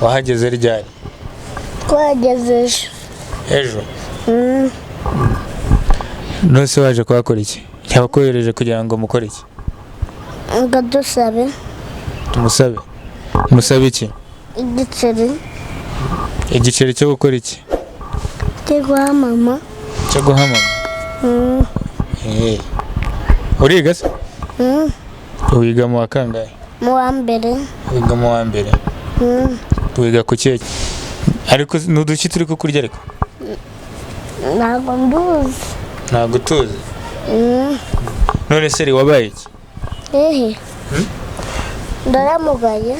wahageze ryari? Twageze Ejo. Nose waje kuhakora iki? Yabakohereje kugira ngo mukore iki? ngo dusabe Tumusabe. Musabe iki? igiceri Igiceri cyo gukora iki? cyo guha mama. Cyo guha mama. Uriga se? Wiga mu wa kangahe? Mu wa mbere. Wiga mu wa mbere. Wiga ku kihe? Ariko nuduki turi kukurya ariko? Ntabwo nduzi. Ntabwo tuzi. None se wabaye iki? Ndaramugaye.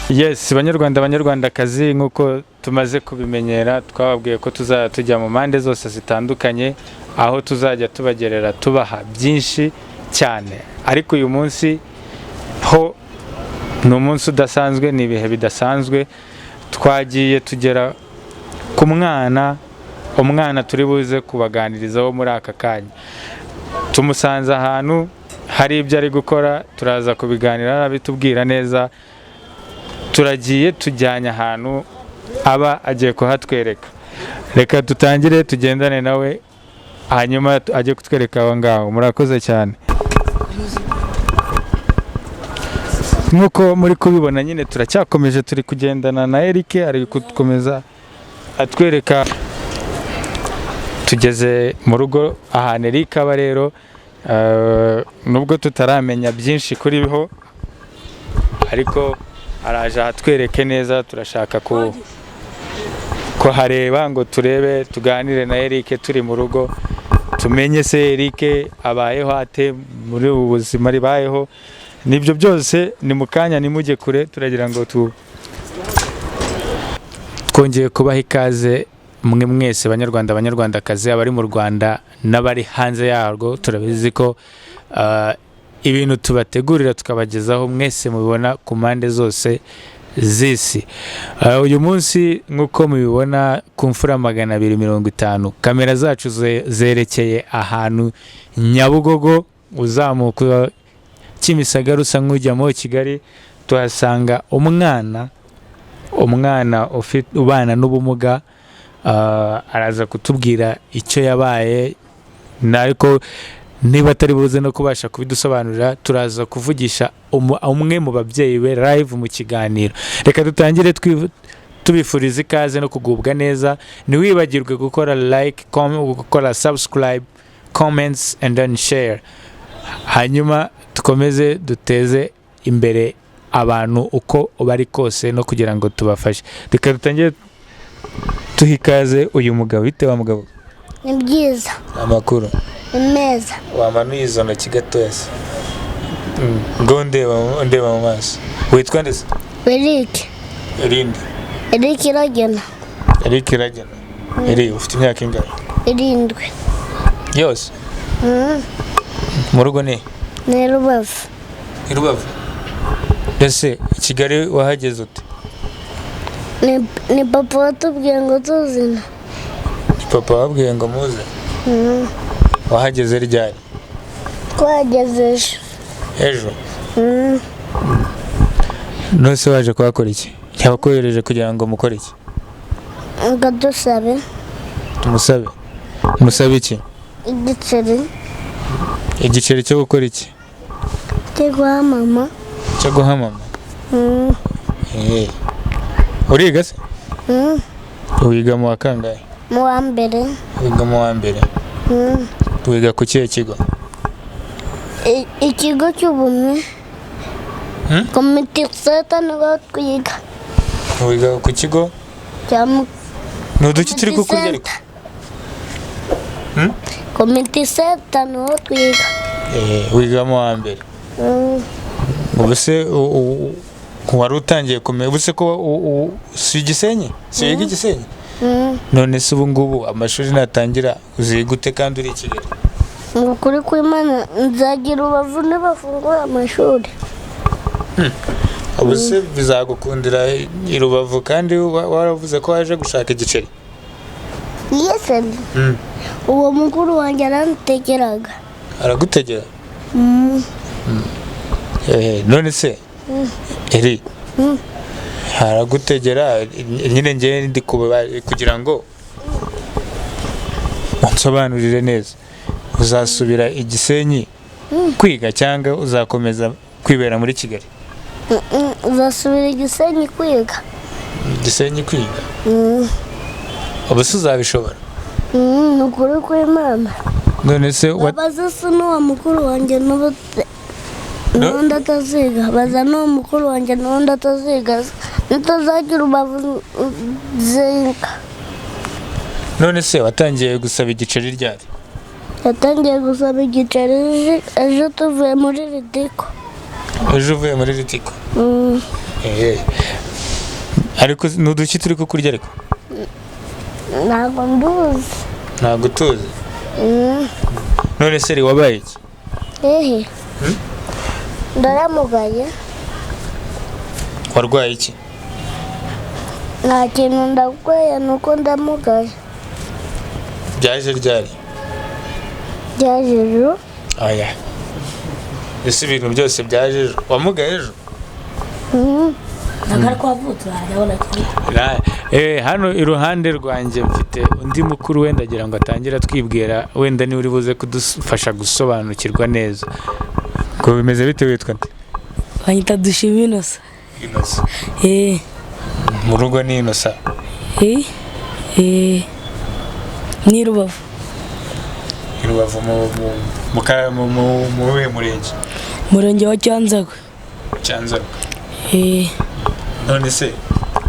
Yes, banyarwandakazi nkuko tumaze kubimenyera, twababwiye ko tuzajya tujya mu mande zose zitandukanye, aho tuzajya tubagerera tubaha byinshi cyane. Ariko uyu munsi ho ni umunsi udasanzwe, ni ibihe bidasanzwe. Twagiye tugera ku umwana turi buze kubaganirizaho muri aka kanya. Tumusanze ahantu hari ibyo ari gukora, turaza kubiganira abitubwira neza. Turagiye tujyanye ahantu aba agiye kuhatwereka. Reka tutangire tugendane nawe, hanyuma ajye kutwereka aho ngaho. Murakoze cyane. Nkuko muri kubibona nyine turacyakomeje, turi kugendana na Eric, ari gukomeza atwereka. Tugeze mu rugo ahantu Eric aba rero, nubwo tutaramenya byinshi kuri biho, ariko araje atwereke neza. Turashaka ko hareba ngo turebe, tuganire na Eric turi mu rugo, tumenye se Eric abayeho ate muri ubu buzima ribayeho. Nibyo byose ni mukanya, nimujye kure. Turagira ngo twongeye kubaha ikaze mwe mwese banyarwandakazi, abari mu Rwanda n'abari hanze yarwo. Turabizi ko ibintu tubategurira tukabagezaho mwese mubibona ku mpande zose z'isi. Uyu munsi nkuko mubibona ku mfura 250, kamera zacu zerekeye ahantu Nyabugogo, uzamuka Kimisagara usa nk'ujyamo Kigali. Tuhasanga umwana ubana n'ubumuga. Araza kutubwira icyo yabaye, ariko niba atari buze no kubasha kubidusobanurira, turaza kuvugisha umwe mu babyeyi be live mu kiganiro. Reka dutangire tubifuriza ikaze no kugubwa neza. Ntiwibagirwe gukora like, gukora subscribe, comments and then share. Hanyuma tukomeze duteze imbere abantu uko bari kose, no kugira ngo tubafashe. Reka dutangire tuhikaze uyu mugabo. Bite wa mugabo? Ni byiza. Amakuru? Ni meza. Wamanuye izo ntoki gatoya se? Ngo ndeba mu maso. Witwa nde se? Eric. Irindi? Eric Iragena. Eric Iragena. Eri, ufite imyaka ingahe? 7. Yose? Mu rugo ni? Ni Rubavu. I Rubavu? Ese i Kigali wahageze ute? Ni papa watubwiye ngo tuzina. Ni papa wabwiye ngo muze? Wahageze ryari? Twageze ejo. Nose waje kuhakora iki? Yabakohereje kugira ngo mukore iki? ngo dusabe. Tumusabe. Musabe iki? Igiceri. Igiceri cyo gukora iki? cyo guha mama. Cyo guha mama. Uriga se? Wiga mu wa kangahe? Mu wa mbere. Wiga mu wa mbere. Wiga ku kihe kigo? Ikigo cy'ubumwe. Komite seta niho twiga. Wiga ku kigo? Nuduki turi kukurya ariko? Komite seta niho twiga. Wiga mu wa mbere. Ubuse wari utangiye kumenya, ubuse ko si Gisenyi? Si wiga Gisenyi? None se ubu ngubu amashuri natangira uziga ute kandi uri i Kigali? Ukuri kw'Imana nzagira Rubavu nibafungura amashuri. Ubuse bizagukundira i Rubavu kandi waravuze ko waje gushaka igiceri? Yese. Uwo mukuru wanjye arantegeraga. Aragutegera? None se eri haragutegera nyine njye ndi kugira ngo unsobanurire neza uzasubira i Gisenyi kwiga cyangwa uzakomeza kwibera muri Kigali? Uzasubira i Gisenyi kwiga. Gisenyi kwiga? Ubu se uzabishobora? Ni ukuri kw'Imana. None se baza se n'uwa mukuru wanjye n'ubundi ataziga, baza n'uwa mukuru wanjye n'ubundi ataziga, nitazagira ubavu ziga. None se watangiye gusaba igiceri ryari? Yatangiye gusaba igiceri ejo tuvuye muri Ritiko. Ejo uvuye muri Ritiko? Ariko n'uduki turi kukurya ariko? Ntabwo nduzi. Ntabwo utuzi? None se wabaye iki? Ndaramugaye. Warwaye iki? Nta kintu ndagwaye, nuko ndamugaye. Byaje ryari? Byaje ejo. Oya, ese ibintu byose byaje ejo? Wamugaye ejo? Hano iruhande rwanjye mfite undi mukuru wenda agira ngo atangira twibwira, wenda niwe uri buze kudufasha gusobanukirwa neza. Ko bimeze bite, witwa nde? Banyita Dushima Innocent. Innocent? Mu rugo ni Innocent? Ni Rubavu. Rubavu mu murenge? Murenge wa Cyanzarwe. Cyanzarwe? None se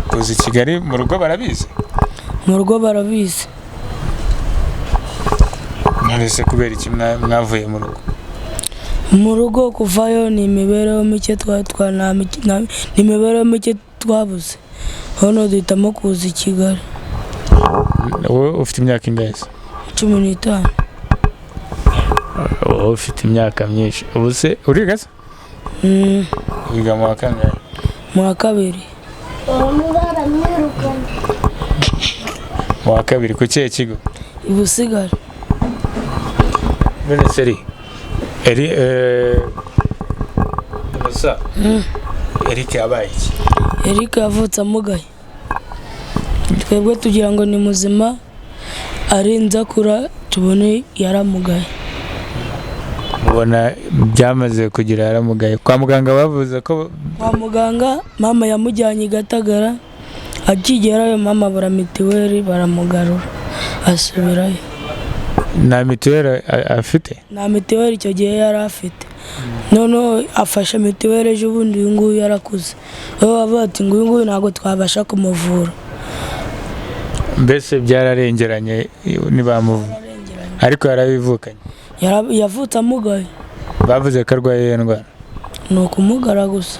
kuza i Kigali mu rugo barabizi? Mu rugo barabizi. None se kubera iki mwavuye mu rugo? Mu rugo kuvayo ni imibereho mike twabuze, hano duhitamo kuza i Kigali. Wowe ufite imyaka ingahe? 15. Wowe ufite imyaka myinshi. Ubu se uriga se? Wiga mu wa kangahe? Mu wa kabiri. Mu wa kabiri ku kihe kigo? I Busigari. None se eri Innocent, Eric yabaye iki? Eric yavutse amugaye. Twebwe tugira ngo ni muzima, arinze akura tubone yaramugaye. Mubona byamaze kugira yaramugaye? Kwa muganga bavuze ko? Kwa muganga mama yamujyanye i Gatagara, akigerayo mama abura mitiweli baramugarura asubirayo. Nta mitiweli afite? Nta mitiweli icyo gihe yari afite. Noneho afashe mitiweli ejo bundi uyu nguyu yarakuze. Wowe bavuga ati ngo uyu nguyu ntabwo twabasha kumuvura. Mbese byararengeranye ntibamuvura? Ariko yarabivukanye? Yavutse amugaye. Bavuze ko arwaye iyo ndwara? Ni ukumugara gusa.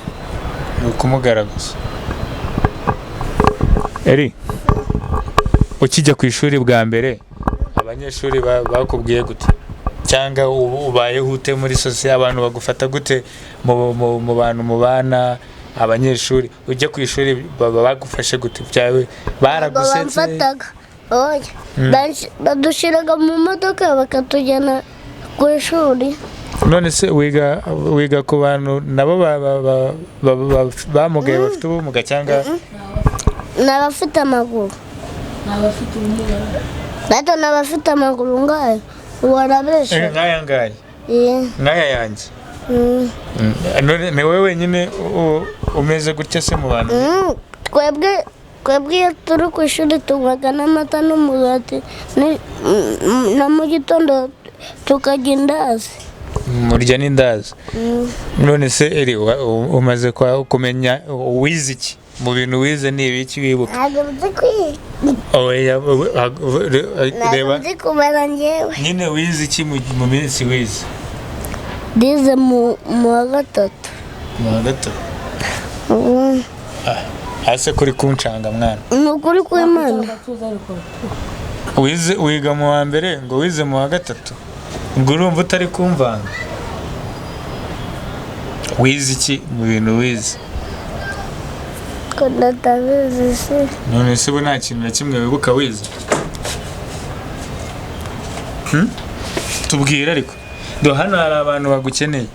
Eri, ukijya ku ishuri bwa mbere abanyeshuri bakubwiye gute? Cyangwa ubayeho ute muri sosiye? Abantu bagufata gute mu bantu mubana? Abanyeshuri ujya ku ishuri bagufashe gute? Byawe baragusetse? Badushiraga mu modoka bakatujyana ku ishuri. None se wiga ku bantu nabo bamugaye bafite ubumuga cyangwa? N'abafite amaguru. Bato n'abafite amaguru ngayo warabesha. Nkaya yanjye? None ni wowe wenyine umeze gutya se mu bantu? Twebwe iyo turi ku ishuri tunywaga n'amata n'umugati, na mu gitondo tukarya indazi. Murya n'indazi? None se Eri, umaze kumenya wize iki? Mu bintu wize ni ibiki wibuka? Ntabwo nzi kwiga. Ntabwo nzi kubara njyewe. Nyine wize iki mu minsi wize? Ndize mu wa gatatu. Mu wa gatatu? Hase kuri kuncanga mwana? Ni ukuri kw'Imana. Wiga mu wa mbere ngo wize mu wa gatatu? Ngo urumva utari kumvanga? Wize iki mu bintu wize? Ko ndatabizi se. None se ubu nta kintu na kimwe wibuka wize? Tubwire ariko. Hano hari abantu bagukeneye.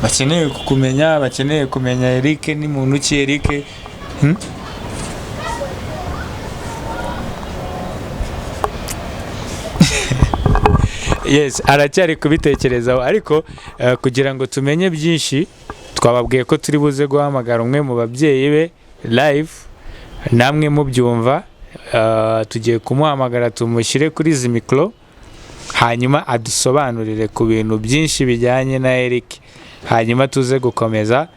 bakeneye kukumenya, bakeneye kumenya Eric ni muntu ki Eric. Yes, aracyari kubitekerezaho ariko kugira ngo tumenye byinshi twababwiye ko turi buze guhamagara umwe mu babyeyi be live, namwe mubyumva. Tugiye kumuhamagara tumushyire kuri izi mikoro, hanyuma adusobanurire ku bintu byinshi bijyanye na Eric, hanyuma tuze gukomeza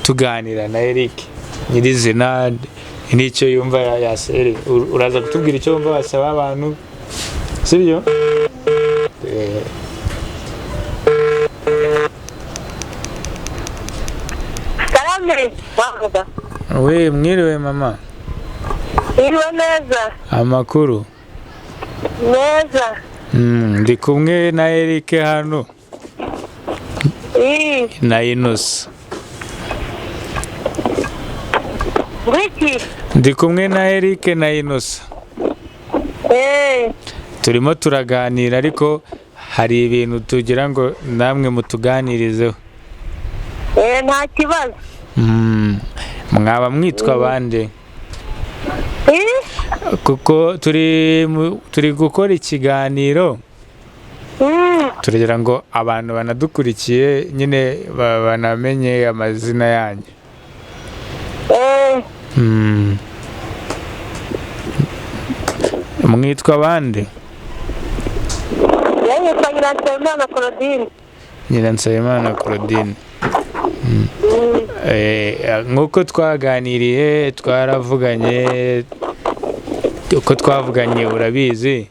tuganira na Eric nyirizina n'icyo yumva yasere. Uraza kutubwira icyo wumva wasaba abantu, sibyo? We mwiriwe mama. Mwiriwe neza. Amakuru Neza. ndi kumwe na Eric hano na Innocent. Wiki. Ndi kumwe na Eric na Innocent. Turimo turaganira ariko hari ibintu tugira ngo namwe mutuganirizeho. Nta kibazo. Mwaba mwitwa bande? Kuko turi gukora ikiganiro, turagira ngo abantu banadukurikiye nyine banamenye amazina yanyu. Mwitwa bande? Yitwa Nyiransabimana Claudine. Nyiransabimana Claudine. Nk'uko twaganiriye, twaravuganye, uko twavuganye urabizi,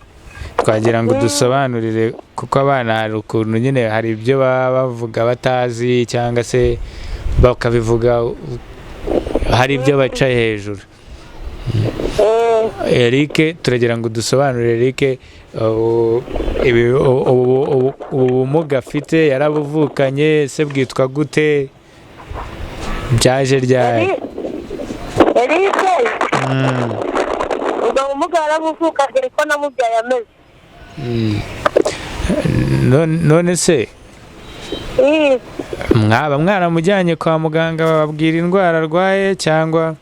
twagira ngo dusobanurire kuko abana hari ukuntu nyine hari ibyo baba bavuga batazi cyangwa se bakabivuga hari ibyo baca hejuru. Eric, turagira ngo dusobanurire Eric ubumuga afite, yarabuvukanye, se bwitwa gute, byaje ryari? Eric ubwo bumuga yarabuvukanye ariko namubyaye ameze. None se mwaba mwaramujyanye kwa muganga bababwira indwara arwaye cyangwa?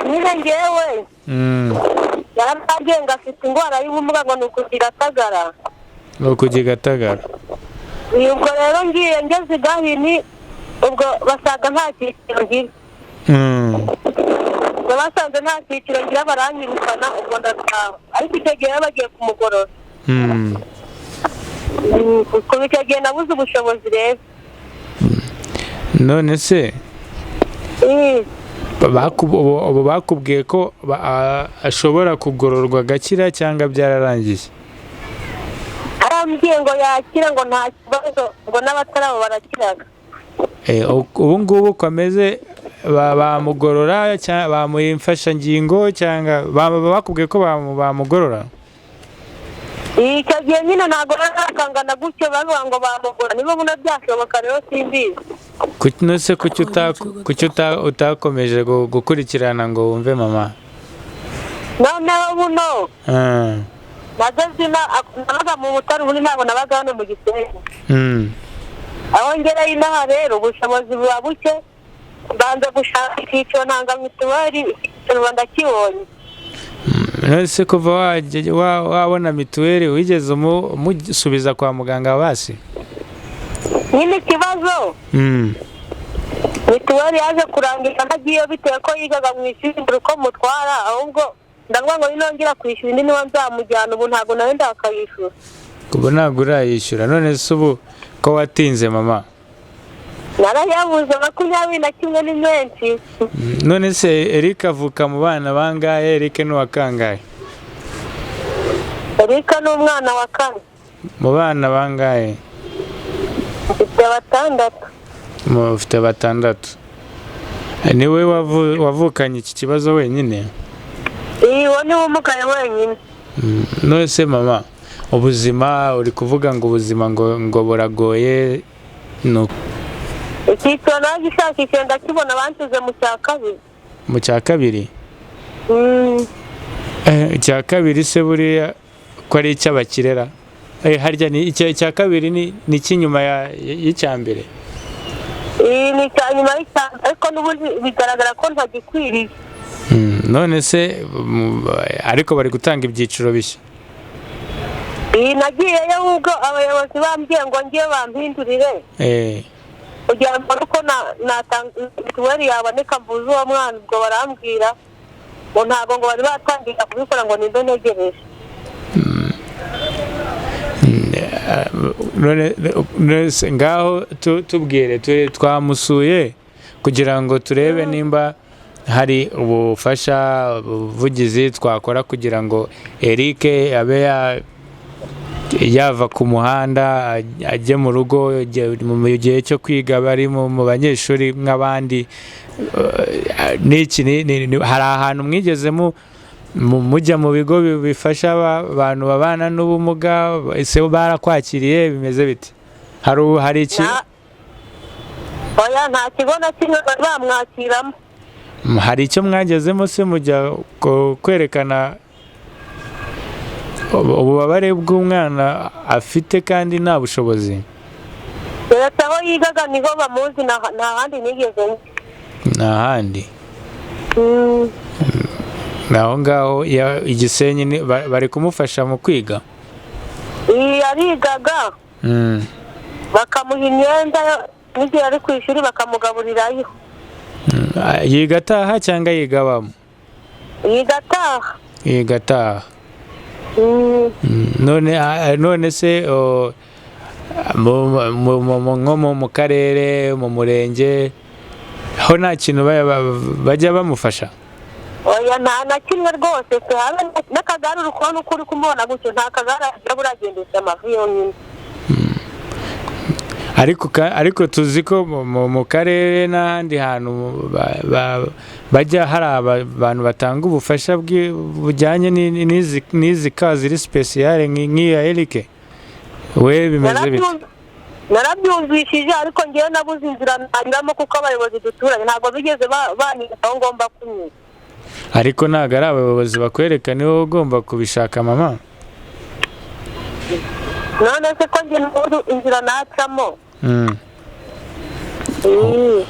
Nyine ngewe yarambwiye ngo afite indwara y'ubumuga ngo ni ukugigatagara. Ni ukugigatagara. Ubwo rero ngiye ngeze Gahini, ubwo basaga nta cyiciro ngira. Basanze nta cyiciro ngira baranyirukana, ubwo ndataha. Ariko icyo gihe bagiye kumugorora. Kuko icyo gihe nabuze ubushobozi rero. None se bakubwiye ko ashobora kugororwa agakira cyangwa byararangiye? Arambwiye ngo yakira, ngo nta kibazo, ngo n'abatarabo barakiraga. Ubu ngubu komeze bamugorora cyangwa bamuha imfashangingo cyangwa bakubwiye ko bamugorora? Icyo gihe nyine ntabwo barakangana gutyo bavuga ngo bamugorora, niba buna byashoboka rero simbizi. Nose kuki utakomeje gukurikirana ngo wumve mama? Noneho buno nageze nabaga mu Butare, ubundi ntabwo nabaga hano mu Gisenyi. Aho ngereye inaha rero ubushobozi buba buke, mbanza gushaka icyiciro ntanga mituweli, icyiciro ndakibonye. Nose kuva wabona mituweli wigeze umusubiza kwa muganga basi? Nyine ikibazo mituweli yaje kurangira ntagiye bitewe ko yigaga mu ishuri uko mutwara, ahubwo ndavuga ngo ninongera kwishyura indi niba nzamujyana, ubu ntabwo nawe ndakayishyura. Ubu ntabwo urayishyura? None se ubu ko watinze mama? Narayabuze 21 ni menshi. None se Eric avuka mu bana bangahe? Eric ni wa kangahe? Eric ni umwana wa kane. Mu bana bangahe? Mfite 6. Mufite 6. Ni we wavukanye iki kibazo wenyine? Uwo ni umugaye wenyine. None se mama, ubuzima uri kuvuga ngo ubuzima ngo buragoye, no icyiciro nagishakishe ndakibona bantuze mu cya kabiri. Mu cya kabiri? Icya kabiri se buriya ko ari icy'abakirera? harya ni icya kabiri ni kinyuma y'icya mbere. Ni cyanyuma y'icya, ariko n'ubundi bigaragara ko ntagikwiriye. None se ariko bari gutanga ibyiciro bishya. Nagiyeyo ubwo abayobozi bambwiye ngo ngiye bampindurire kugira ngo uko mituweli yaboneka mvuze uwo mwana, ubwo barambwira ngo ntabwo ngo bari batangira kubikora ngo nimbe ntegereje. Ngaho tubwire, twamusuye kugira ngo turebe nimba hari ubufasha ubuvugizi twakora kugira ngo Eric abe yava ku muhanda ajye mu rugo mu gihe cyo kwiga, bari mu banyeshuri nk'abandi. Hari ahantu mwigeze mujya mu bigo bifasha abantu babana n'ubumuga, ese barakwakiriye bimeze bite? Hari iki? Oya, nta kigo na kimwe bari bamwakiramo. Hari icyo mwagezemo se mujya kwerekana ububabare bw'umwana afite kandi nta bushobozi? Leta aho yigaga niho bamuzi, nta handi nigeze. Nta handi? Naho ngaho Igisenyi bari kumufasha mu kwiga? Yarigaga bakamuha imyenda, n'igihe ari ku ishuri bakamugaburirayo. Yiga ataha cyangwa yiga abamo? Yiga ataha. None se nko mu karere, mu murenge ho nta kintu bajya bamufasha? Oya, nta na kimwe rwose. N'akagare uri kubona uko uri kumubona gutyo, nta kagare ajya buragendesha amavi yonyine. Ariko tuzi ko mu karere n'ahandi hantu bajya hari abantu batanga ubufasha bujyanye n'izi ka ziri spesiyale nk'iya Eric. We bimeze bite? Narabyumvishije, ariko ngewe nabuze inzira nanyuramo kuko abayobozi duturanye ntabwo bigeze banyereka aho ngomba kunyura. Ariko ntabwo ari abayobozi bakwereka, niwe ugomba kubishaka mama. None se ko nge n'ubu inzira nacamo?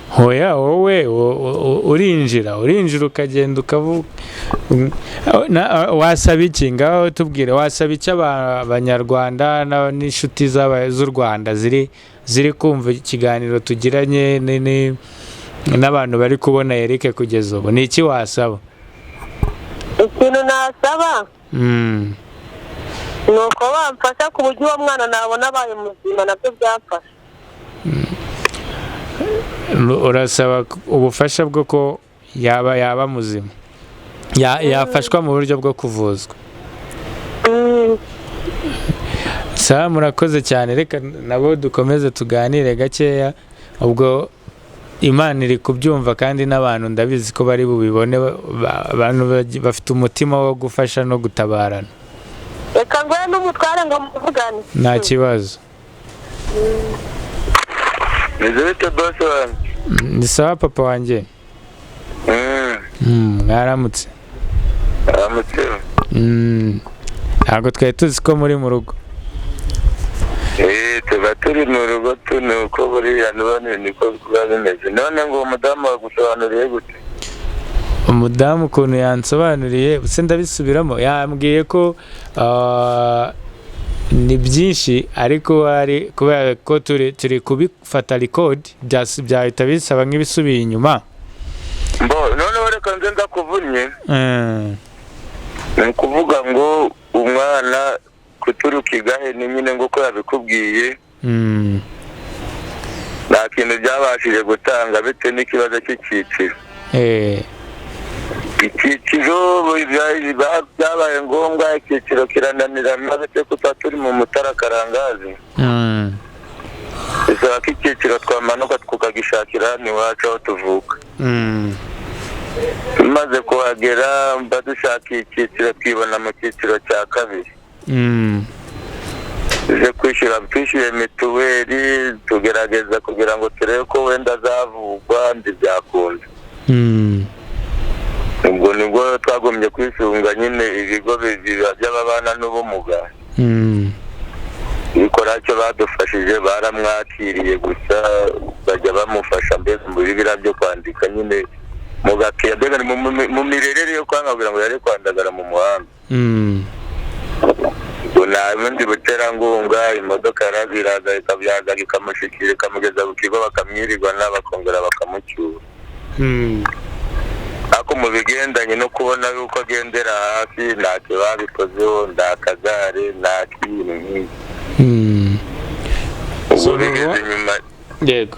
Hoya, wowe urinjira ukagenda ukavuga. Wasaba iki? Ngaho tubwire, wasaba iki abanyarwanda n'inshuti z'u Rwanda ziri kumva ikiganiro tugiranye n'abantu bari kubona Eric kugeza ubu? Ni iki wasaba? Ikintu nasaba ni uko bamfasha ku buryo uwo mwana nabona abaye muzima, nabyo byamfasha. Urasaba ubufasha bwo ko yaba muzima, yafashwa mu buryo bwo kuvuzwa? Sawa, murakoze cyane. Reka nabo dukomeze tuganire gakeya, ubwo Imana iri kubyumva kandi n'abantu ndabizi ko bari bubibone, abantu bafite umutima wo gufasha no gutabarana. Reka ngoye n'umutware ngo muvugane. Nta kibazo. Nizere boss wanjye. Ni sawa papa wanjye. Mwaramutse? Aramutse. Ntabwo twari tuzi ko muri mu rugo. Tuba turi mu rugo, nuko buriya none niko biba bimeze. None ngo umudamu wagusobanuriye gute? Umudamu ukuntu yansobanuriye se ndabisubiramo, yambwiye ko ni byinshi, ariko kubera ko turi kubifata record byahita bisaba nk'ibisubiye inyuma. Noneho reka nze ndakuvunnye. Ni ukuvuga ngo umwana kuturuka igahe ni nyine ngo ko yabikubwiye, nta kintu byabashije gutanga bitewe n'ikibazo cy'icyiciro. Icyiciro byabaye ngombwa, icyiciro kirananirana bitewe ko turi mu Mutara Karangazi. Bisaba ko icyiciro twamanuka tukagishakira hano iwacu aho tuvuka. Tumaze kuhagera mba dushaka icyiciro, twibona mu cyiciro cya kabiri. Twishyuye mituweli, tugerageza kugira ngo turebe ko wenda azavugwa ntibyakunda. Ubwo nibwo twagombye kwisunga nyine ibigo by'ababana n'ubumuga. ikora cyo badufashije baramwakiriye gusa bajya bamufasha mbese muri bira byo kwandika nyine mu gakiya mbega mu mirerere yo kwangabira ngo yari kwandagara mu muhanda ubundi buterangunga imodoka yaraziraga ikabyaga ikamushikira ikamugeza ku kigo bakamwirirwa n'abakongera bakamucyura ako mu bigendanye no kubona yuko agendera hasi ntacyo babikozeho nta kagare nta kintu nk'icyo bigeze nyuma yego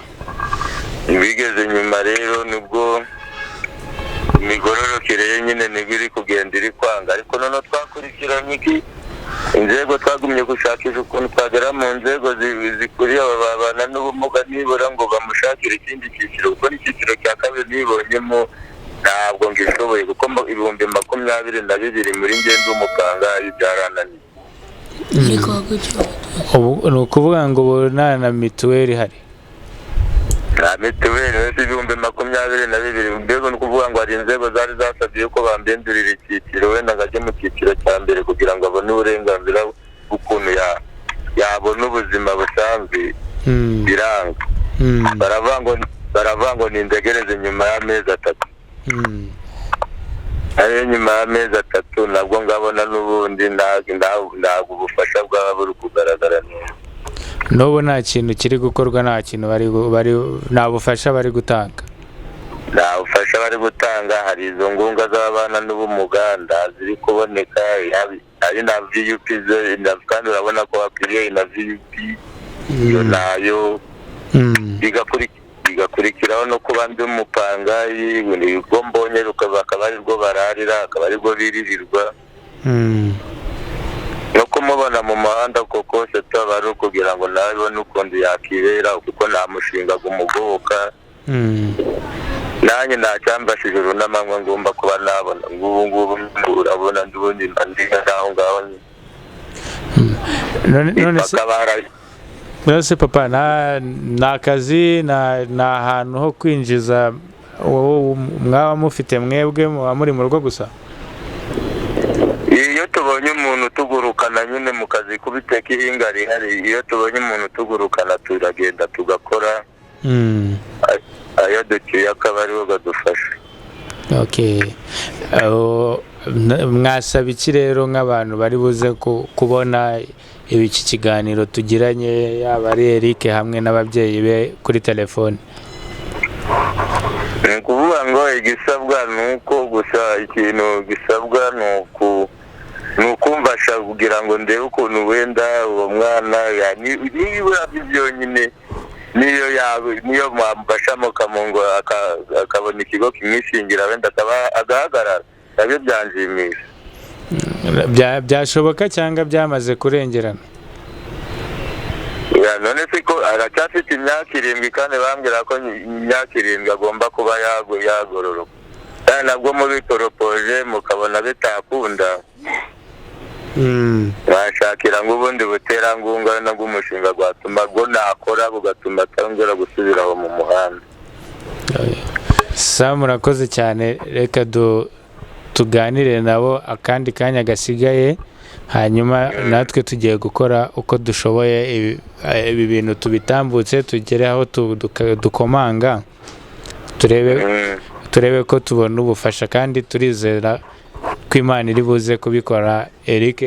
bigeze nyuma rero nibwo imigororokere nyine nibwo iri kugenda iri kwanga ariko noneho twakurikiranye iki inzego twagumye gushakisha ukuntu twagera mu nzego zikuriye ababana n'ubumuga nibura ngo bamushakire ikindi cyiciro kuko n'icyiciro cya kabiri nibonyemo ntabwo ngishoboye kuko 22,000 muri ngendo umukanga byarananiye ni ukuvuga ngo ubona na mituweli hari nta mituweli wese 22,000 mbego ni ukuvuga ngo hari inzego zari zasabye ko bambendurira icyiciro wenda ngajye mu cyiciro cya mbere kugira ngo abone uburenganzira bw'ukuntu yabona ubuzima busanzwe biranga baravuga ngo nindegereze nyuma y'amezi 3 ariyo nyuma y'amezi 3 nabwo ngabona n'ubundi ntabwo ubufasha bwaba buri kugaragara neza n'ubu nta kintu kiri gukorwa nta kintu nta bufasha bari gutanga nta bufasha bari gutanga hari izo ngunga z'abana n'ubumuga ziri kuboneka hari na VUP kandi urabona ko hakwiriye na VUP iyo nayo bigakurikiraho no kuba ndi umupangayi ubwo mbonye akaba ari rwo bararira akaba ari rwo biririrwa no kumubona mu muhanda koko se tuba ari ukugira ngo nawe ubone ukundi yakibera kuko nta mushinga umugoboka nanjye ntacyambashije urunamanywa ngomba kuba nabona ngubu urabona ndubundi ndiga naho ngaho none se papa nta kazi nta hantu ho kwinjiza mwaba mufite mwebwe muba muri mu rugo gusa iyo tubonye umuntu tugurukana nyine mu kazi kubiteka ihinga rihari iyo tubonye umuntu tugurukana turagenda tugakora ayo duciye akaba ariho badufasha mwasaba iki rero nk'abantu bari buze kubona iki kiganiro tugiranye yaba ari Eric hamwe n'ababyeyi be kuri telefone ni ukuvuga ngo igisabwa ni uko gusa ikintu gisabwa ni ukumfasha kugira ngo ndebe ukuntu wenda uwo mwana nibura byonyine niyo mwamufasha mukamungo akabona ikigo kimwishingira wenda agahagarara nabyo byanjimisha byashoboka cyangwa byamaze kurengerana none se ko aracyafite imyaka 7 kandi bambwira ko imyaka 7 agomba kuba yagororoka kandi nabwo mubikoropoje mukabona bitakunda bashakira ngo ubundi buterangunga no bw'umushinga gwatuma go nakora bugatuma atongera gusubiraho mu muhanda murakoze cyane reka tuganire nabo akandi kanya gasigaye hanyuma natwe tugiye gukora uko dushoboye ibi bintu tubitambutse tugere aho dukomanga turebe ko tubona ubufasha kandi turizera ko Imana iri buze kubikora Eric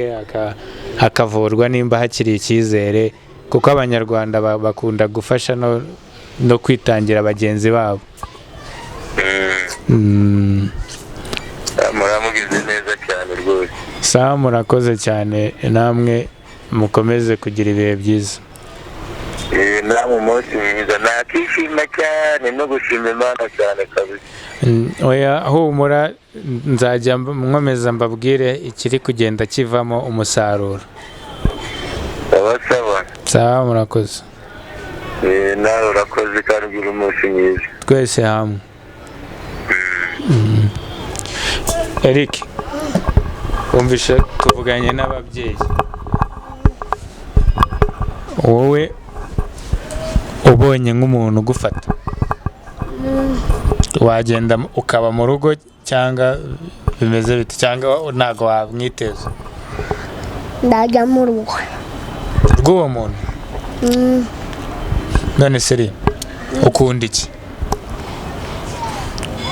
akavurwa nimba hakiri icyizere kuko abanyarwanda bakunda gufasha no kwitangira bagenzi babo muramugize neza cyane rwose murakoze cyane namwe mukomeze kugira ibihe byiza namwe umunsi mwiza nakishima cyane no gushima Imana cyane kabisa oya humura nzajya nkomeza mbabwire ikiri kugenda kivamo umusaruro sawa murakoze nawe urakoze kandi ugira umunsi mwiza twese hamwe Eric wumvishe tuvuganye n'ababyeyi wowe ubonye nk'umuntu ugufata wagenda ukaba mu rugo cyangwa bimeze bite cyangwa ntago wamwiteza ndajya mu rugo bw'uwo muntu. None se ukunda iki?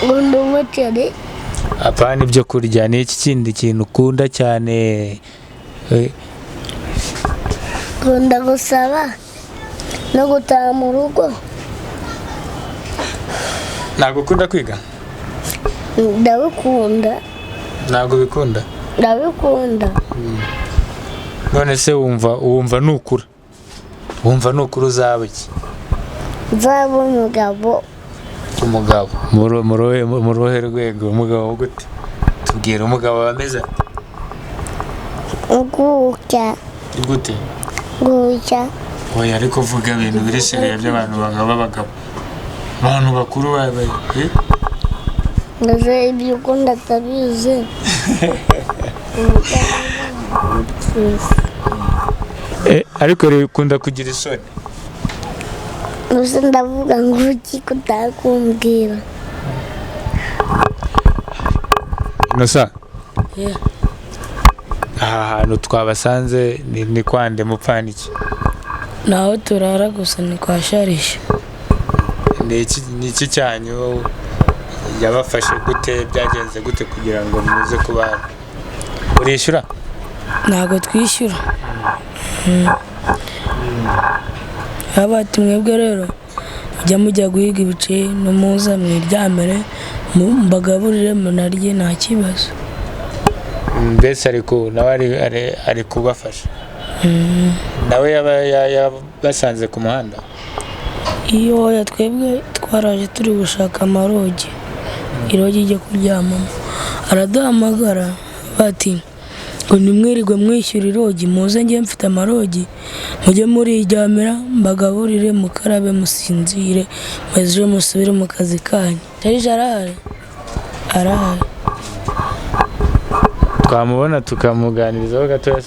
Nkunda umuceri. Apana ibyo kurya, ni iki kindi kintu ukunda cyane? Nkunda gusaba no gutaha mu rugo. Ntabwo ukunda kwiga? Ndabikunda. Ntabwo bikunda? Ndabikunda. None se wumva nukura? Wumva nukura uzaba iki? Nzaba umugabo. Umugabo mu ruhe rwego? Umugabo gute? Tubwira umugabo wameze Gutya. gute? Gutya. Oya, ariko vuga ibintu biri seriye by'abantu b'abagabo, abantu bakuru babaye. Ngaze ibyo ukunda atabizi. Ariko rero ukunda kugira isoni. Gusa ndavuga ngo iki kutakumbwira. Inosa, aha hantu twabasanze ni kwande mupfana iki? naho turara gusa ni kwa Sharisha. Ni iki cyanyu yabafashe gute, byagenze gute kugira ngo muze kubana? Urishyura? Ntabwo twishyura. Abati mwebwe rero mujya guhiga ibice no muza mwiryamire mbagaburire munarye nta kibazo. Mbese ariko nawe ari kubafasha. Nawe yabasanze ku muhanda? Iyo twebwe twaraje turi gushaka amarogi, irogi ijya kuryamamo, araduhamagara bati ngo nimwirirwe mwishyura irogi, muze njye mfite amarogi, mujye muriryamira mbagaburire mukarabe musinzire maze musubire mu kazi kanyu. Sharisha arahari. Twamubona tukamuganirizaho gatoya.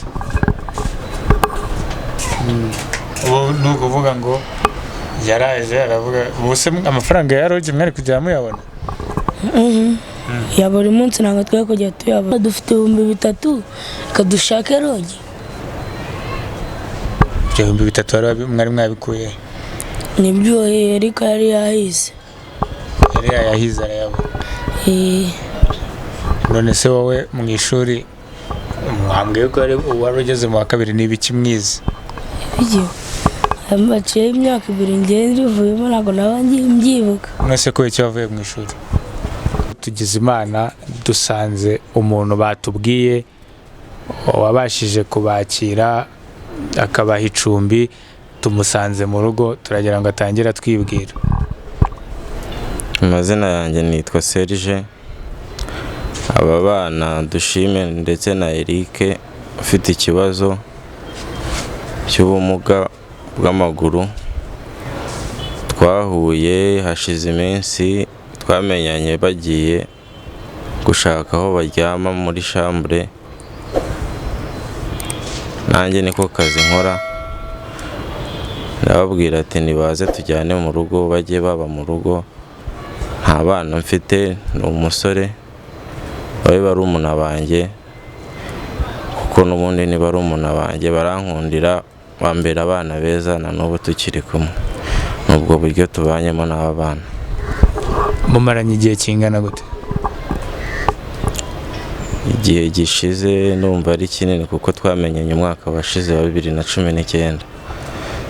Ubu ni ukuvuga ngo yaraje aravuga ubuse amafaranga ya rogi mwari kujya muyabona? Ya buri munsi ntabwo twe kujya tuyabona. Dufite 3,000 kadushake rogi. 3,000 mwari mwabikuye? Nibyo Erika yari yahize. Yari yahize arayabona. None se wowe mu ishuri mwambwiye ko wari ugeze mu wa kabiri, ni ibiki mwize? Ibyo amaciye imyaka 2 ngende rivuyemo ntabwo nabangiye mbyibuka. None se ko icyo wavuye mu ishuri? Tugize Imana dusanze umuntu batubwiye wabashije kubakira akabaha icumbi, tumusanze mu rugo, turagira ngo atangira twibwira. Amazina yanjye nitwa Serge. Aba bana Dushime ndetse na Eric ufite ikibazo cy'ubumuga bw'amaguru, twahuye hashize iminsi, twamenyanye bagiye gushaka aho baryama muri chambre. Nanjye niko kazi nkora, ndababwira ati nibaze tujyane mu rugo, bajye baba mu rugo. Nta bana mfite, ni umusore, babe barumuna banjye, kuko n'ubundi ni barumuna banjye, barankundira, bambera abana beza, na n'ubu tukiri kumwe. Nubwo buryo tubanyemo n'aba bana. Mumaranye igihe kingana gute? Igihe gishize numva ari kinini kuko twamenyanye umwaka washize wa 2019.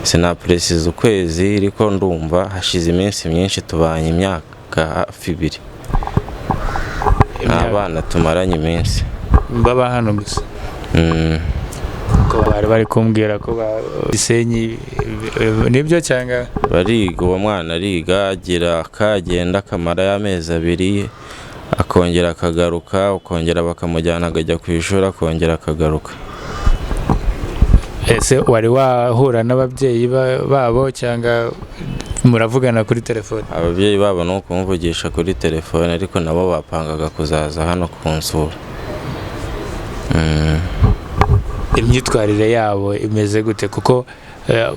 Sinaprecise ukwezi, ariko ndumva hashize iminsi myinshi, tubanye imyaka hafi 2. Abana tumaranye iminsi. Baba hano gusa? Ko bari kumbwira ko Gisenyi, nibyo cyangwa? Bariga, uwo mwana ariga, agira akagenda akamara y'amezi 2, akongera akagaruka, ukongera bakamujyana akajya ku ishuri, akongera akagaruka. Ese wari wahura n'ababyeyi babo cyangwa muravugana kuri telefone? Ababyeyi babo no kumvugisha kuri telefone, ariko nabo bapangaga kuzaza hano kunsura. Imyitwarire yabo imeze gute? Kuko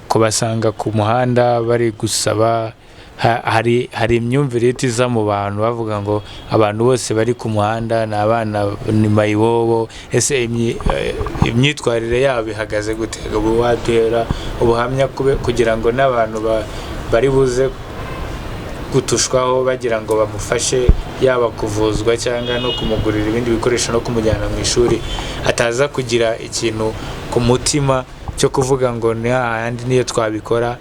kubasanga ku muhanda bari gusaba hari imyumvire itiza mu bantu bavuga ngo abantu bose bari ku muhanda ni abana, ni mayibobo. Ese imyitwarire yabo ihagaze gute? Ubu watera ubuhamya kugira ngo n'abantu bari buze gutushwaho bagira ngo bamufashe, yaba kuvuzwa cyangwa no kumugurira ibindi bikoresho no kumujyana mu ishuri, ataza kugira ikintu ku mutima cyo kuvuga ngo ni hahandi niyo twabikora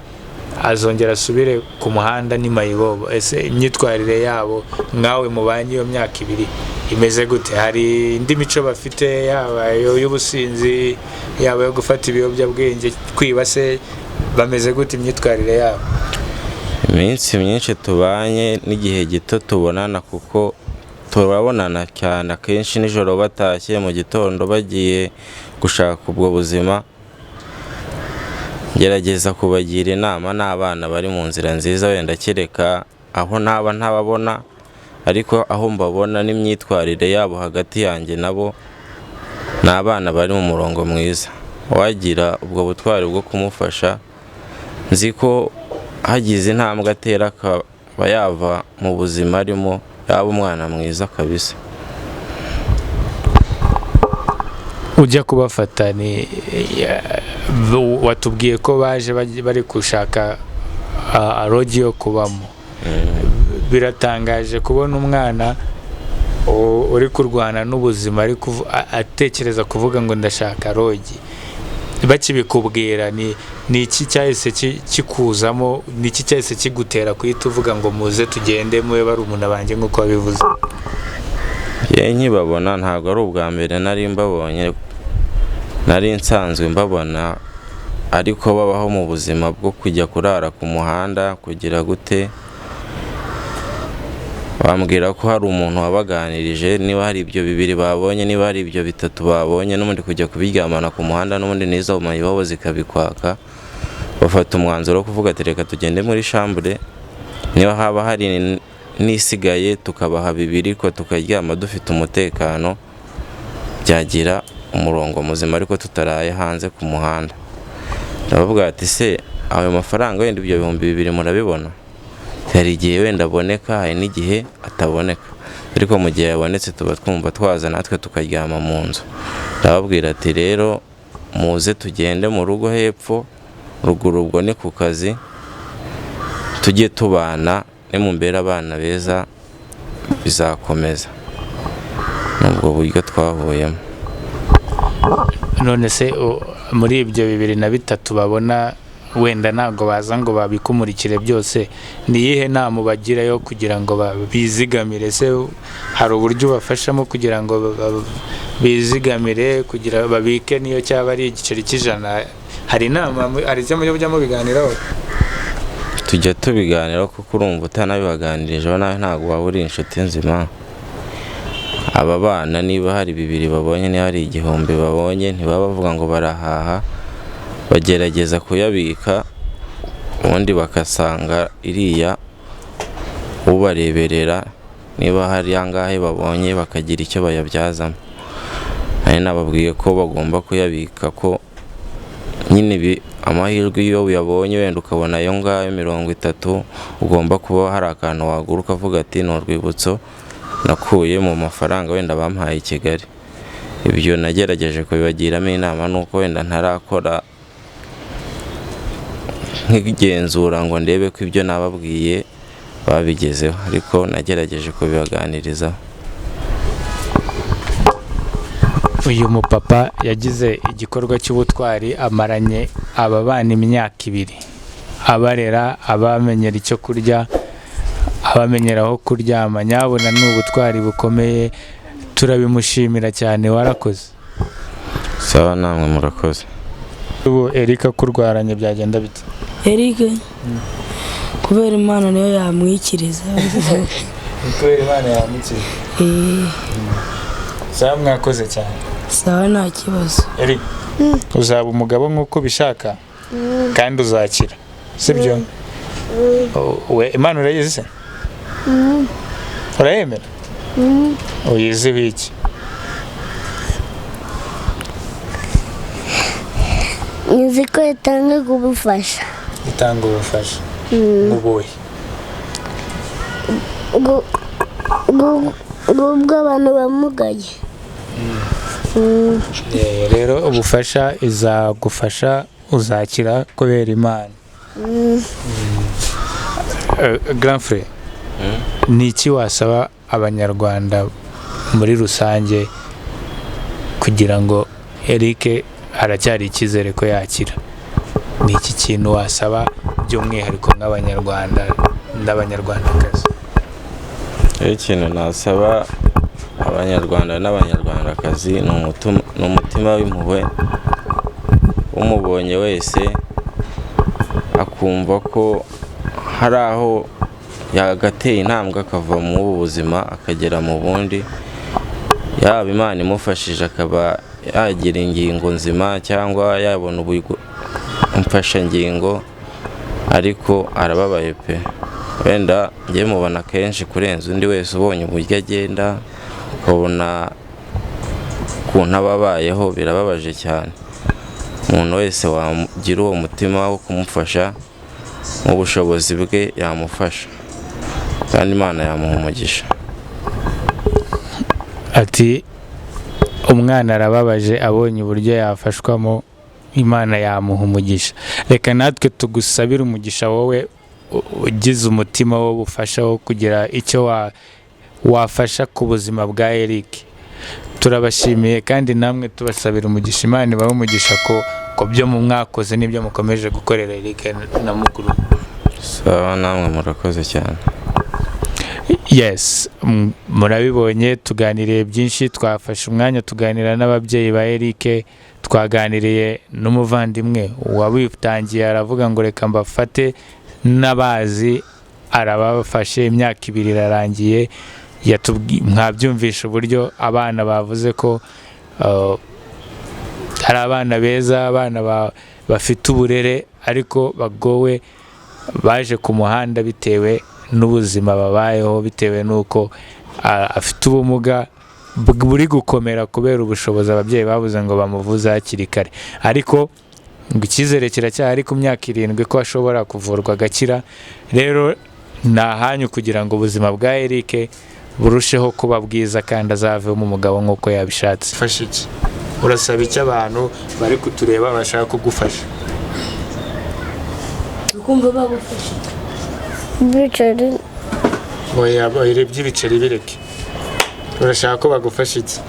azongera asubire ku muhanda ni mayibobo. Ese imyitwarire yabo mwawe mubanye iyo myaka 2 imeze gute? Hari indi mico bafite, yaba y'ubusinzi, yaba yo gufata ibiyobyabwenge, kwiba, se bameze gute imyitwarire yabo? Iminsi myinshi tubanye n'igihe gito tubonana, kuko turabonana cyane akenshi nijoro batashye, mu gitondo bagiye gushaka ubwo buzima. Gerageza kubagira inama n'abana bari mu nzira nziza, wenda kereka aho ntababona, ariko aho mbabona n'imyitwarire yabo hagati yanjye nabo, n'abana bari mu murongo mwiza. Wagira ubwo butwari bwo kumufasha, nzi ko hagize intambwe atera akaba yava mu buzima arimo, yaba umwana mwiza kabisa. Ujya kubafata ni watubwiye ko baje bari gushaka rogi yo kubamo. Biratangaje kubona umwana uri kurwana n'ubuzima ariko atekereza kuvuga ngo ndashaka rogi. Bakibikubwira ni iki cyahise kikuzamo, ni iki cyahise kigutera kuhita uvuga ngo muze tugende mube bari umuntu abanjye nk'uko wabivuze? Nkibabona ntabwo ari ubwa mbere nari mbabonye, nari nsanzwe mbabona, ariko babaho mu buzima bwo kujya kurara ku muhanda kugira gute. Bambwira ko hari umuntu wabaganirije, niba hari ibyo 2 babonye, niba hari ibyo 3 babonye, n'ubundi kujya kubiryamana ku muhanda, n'ubundi nizo mayibobo zikabikwaka. Bafata umwanzuro wo kuvuga ati reka tugende muri chambre, niba haba hari nisigaye tukabaha 2 ko tukaryama dufite umutekano, byagira umurongo muzima, ariko tutaraye hanze ku muhanda. Ndavuga ati se ayo mafaranga wenda ibyo 2,000 murabibona? Hari igihe wenda aboneka, hari n'igihe ataboneka, ariko mu gihe yabonetse tuba twumva twaza natwe tukaryama mu nzu. Ndababwira ati rero muze tugende mu rugo hepfo, ruguru ubwo ni ku kazi, tujye tubana, nimumbera abana beza bizakomeza. Nubwo buryo twahuyemo. None se muri ibyo 2 na 3 babona wenda ntago baza ngo babikumurikire byose, ni iyihe nama bagira yo kugira ngo bizigamire? Se hari uburyo bafashamo kugira ngo bizigamire, kugira babike niyo cyaba ari igiceri cy'ijana? Hari inama, hari icyo mujya biganiraho? Tujya tubiganiraho, kuko urumva utanabibaganirijeho nawe ntabwo waba uri inshuti nzima. Aba bana niba hari 2 babonye, niba hari 1,000 babonye, ntibaba bavuga ngo barahaha, bagerageza kuyabika, ubundi bakasanga iriya ubareberera, niba hari angahe babonye bakagira icyo bayabyazamo. Nababwiye ko bagomba kuyabika, ko nyine amahirwe iyo uyabonye wenda ukabona ayo ngayo 30, ugomba kuba hari akantu wagura ukavuga ati ni urwibutso nakuye mu mafaranga wenda bampaye i Kigali. Ibyo nagerageje kubibagiramo inama, nuko wenda ntarakora nk'igenzura ngo ndebe ko ibyo nababwiye babigezeho, ariko nagerageje kubibaganiriza. Uyu mupapa yagize igikorwa cy'ubutwari, amaranye aba bana imyaka 2, abarera, abamenyera icyo kurya, abamenyera aho kuryama. Nyabona ni ubutwari bukomeye, turabimushimira cyane, warakoze. Sawa, namwe murakoze. Ubu Erika kurwaranye byagenda bite? Erika kubera Imana niyo yamwikiriza. Kubera Imana yamwikiriza. Sawa, mwakoze cyane. Sawa, nta kibazo. Erika, uzaba umugabo nk'uko bishaka kandi uzakira, sibyo? We Imana urayizi se? Urayemera? Uyiziho iki? Nzi ko itanga ubufasha. Itanga ubufasha. Mubuhe? bw'abantu bamugaye. rero ubufasha izagufasha uzakira kubera Imana. Grand frère, ni iki wasaba abanyarwanda muri rusange kugira ngo Eric aracyari icyizere ko yakira? Ni iki kintu wasaba by'umwihariko nk'abanyarwanda n'abanyarwandakazi? Ikintu nasaba abanyarwanda n'abanyarwandakazi ni umutima w'impuhwe, umubonye wese akumva ko hari aho yagateye intambwe akava mu buzima akagera mu bundi, yaba Imana imufashije akaba yagira ingingo nzima cyangwa yabona imfashangingo, ariko arababaye pe. Wenda njye mubona kenshi kurenza undi wese ubonye uburyo agenda, ukabona ukuntu ababayeho birababaje cyane. Umuntu wese wagira uwo mutima wo kumufasha mu bushobozi bwe yamufasha, kandi Imana yamuha umugisha. Ati umwana arababaje abonye uburyo yafashwamo, Imana yamuha umugisha. Reka natwe tugusabira umugisha, wowe ugize umutima wo bufasha wo kugira icyo wafasha ku buzima bwa Eric. Turabashimiye kandi namwe tubasabira umugisha. Imana ibahe umugisha ko byo mu mwakoze n'ibyo mukomeje gukorera Eric na mukuru. Sawa, namwe murakoze cyane. Yes, murabibonye tuganiriye byinshi, twafashe umwanya tuganira n'ababyeyi ba Eric, twaganiriye n'umuvandimwe wabitangiye aravuga ngo reka mbafate n'abazi, arabafashe imyaka 2 irarangiye. Mwabyumvisha uburyo abana bavuze ko hari abana beza, abana bafite uburere ariko bagowe, baje ku muhanda bitewe n'ubuzima babayeho, bitewe n'uko afite ubumuga buri gukomera kubera ubushobozi ababyeyi babuze ngo bamuvuze hakiri kare. Ariko ngo icyizere kiracyari ku myaka 7 ko ashobora kuvurwa agakira. Rero nta hanyu kugira ngo ubuzima bwa Eric burusheho kuba bwiza kandi azavemo umugabo nk'uko yabishatse. Fasha iki? Urasaba icyo abantu bari kutureba bashaka kugufasha? Ukumva bagufasha Ibiceri. Oya, by'ibiceri bireke. Urashaka ko bagufasha iki?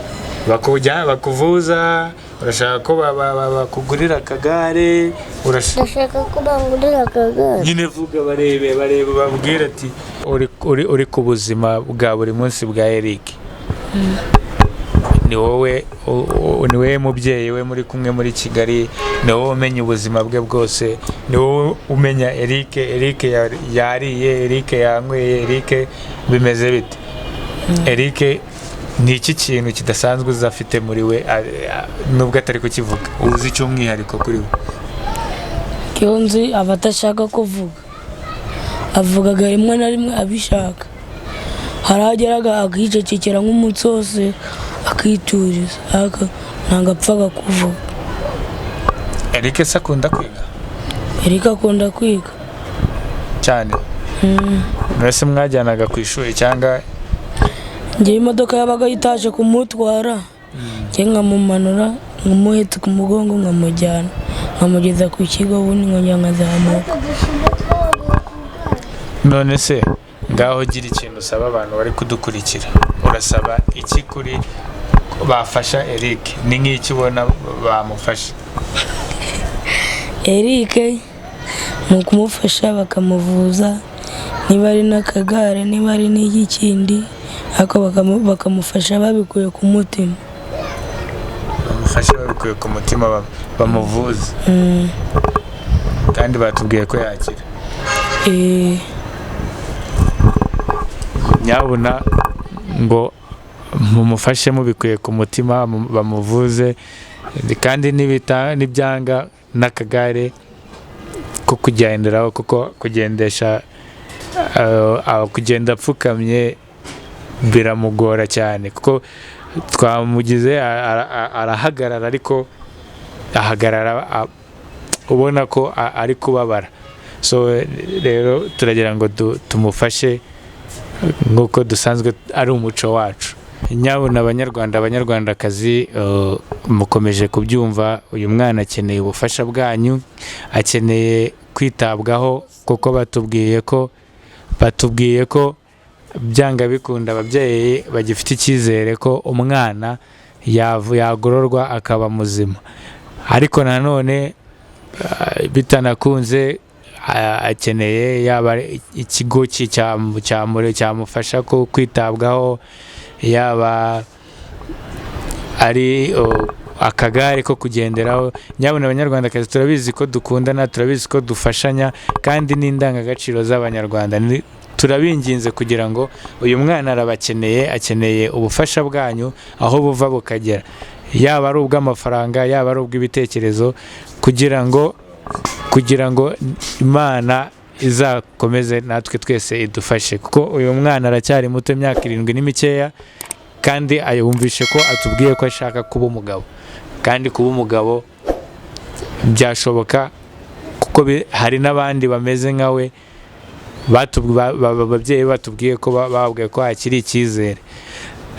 Bakuvuza? Urashaka ko bakugurira akagare? Ndashaka ko bangurira akagare. Nyine vuga, barebe babwira ati uri ku buzima bwa buri munsi bwa Eric. Ni wowe mubyeyi we muri kumwe muri Kigali, ni wowe umenya ubuzima bwe bwose, ni wowe umenya Eric yariye, Eric yanyweye, Eric bimeze bite. Eric ni iki kintu kidasanzwe uzafite muri we nubwo atari kukivuga, uzi icyo umwihariko kuri we? Kiyonzi abatashaka kuvuga, avugaga rimwe na rimwe abishaka, harageraga akicecekera nk'umunsi wose akituriza, ntabwo apfaga kuvuga. Eric se akunda kwiga? Eric akunda kwiga cyane. Mwese mwajyanaga ku ishuri cyangwa? Njye imodoka yabaga itaje kumutwara, njye nkamumanura nkamuhetse ku mugongo nkamujyana nkamugeza ku kigo, ubundi nkongera nkazamuka. None se ngaho gira ikintu usaba abantu bari kudukurikira, urasaba iki kuri bafasha Eric? Ni nk'iki ubona bamufasha? Eric ni ukumufasha bakamuvuza, niba ari n'akagare, niba ari n'igikindi, ariko bakamufasha babikuye ku mutima. Bamufashe babikuye ku mutima, bamuvuza. Kandi batubwiye ko yakira. Nyabuna ngo mumufashe mubikuye ku mutima, bamuvuze, kandi nibyanga n'akagare ko kugenderaho, kuko kugendesha kugenda apfukamye biramugora cyane, kuko twamugize arahagarara, ariko ahagarara ubona ko ari kubabara. So rero turagira ngo tumufashe nk'uko dusanzwe ari umuco wacu. Nyabuna abanyarwanda abanyarwandakazi mukomeje kubyumva, uyu mwana akeneye ubufasha bwanyu, akeneye kwitabwaho kuko batubwiye ko byanga bikunda ababyeyi bagifite icyizere ko umwana yagororwa akaba muzima, ariko nanone bitanakunze akeneye yaba ikigo cyamufasha kwitabwaho, yaba ari akagare ko kugenderaho. Nyabuna abanyarwandakazi turabizi ko dukundana, turabizi ko dufashanya kandi n'indangagaciro z'abanyarwanda. Turabinginze kugira ngo uyu mwana arabakeneye, akeneye ubufasha bwanyu aho buva bukagera, yaba ari ubw'amafaranga, yaba ari ubw'ibitekerezo, kugira ngo Imana izakomeze natwe twese idufashe, kuko uyu mwana aracyari muto, imyaka 7 ni mikeya, kandi ayumvishe ko atubwiye ko ashaka kuba umugabo, kandi kuba umugabo byashoboka kuko hari n'abandi bameze nkawe ababyeyi batubwiye ko bababwiye ko hakiri icyizere.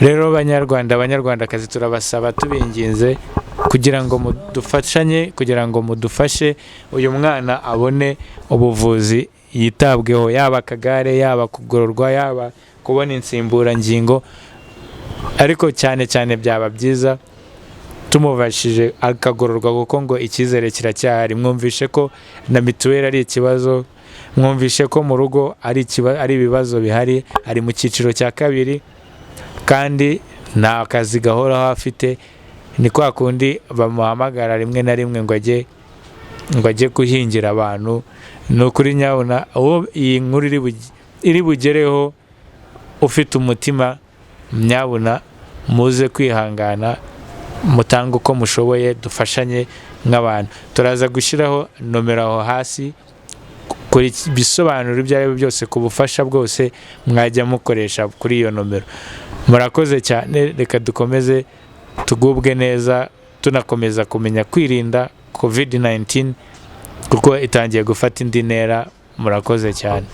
Rero banyarwanda abanyarwandakazi turabasaba tubinginze kugira ngo mudufashanye, kugira ngo mudufashe uyu mwana abone ubuvuzi, yitabweho, yaba akagare, yaba kugororwa, yaba kubona insimburangingo, ariko cyane cyane byaba byiza tumubashije akagororwa kuko ngo icyizere kiracyahari. Mwumvishe ko na mituweli ari ikibazo, mwumvishe ko mu rugo ari ibibazo bihari, ari mu cyiciro cya 2 kandi nta kazi gahoraho afite. Ni kwa kundi bamuhamagara rimwe na rimwe ngo ajye guhingira abantu. Ni ukuri nyabuna uwo iyi nkuru iri bugereho ufite umutima, nyabuna muze kwihangana, mutange uko mushoboye, dufashanye nk'abantu. Turaza gushyiraho nomero aho hasi kuri bisobanuro ibyo ari byo byose, ku bufasha bwose mwajya mukoresha kuri iyo nomero. Murakoze cyane, reka dukomeze tugubwe neza, tunakomeza kumenya kwirinda COVID-19 kuko itangiye gufata indi ntera. Murakoze cyane.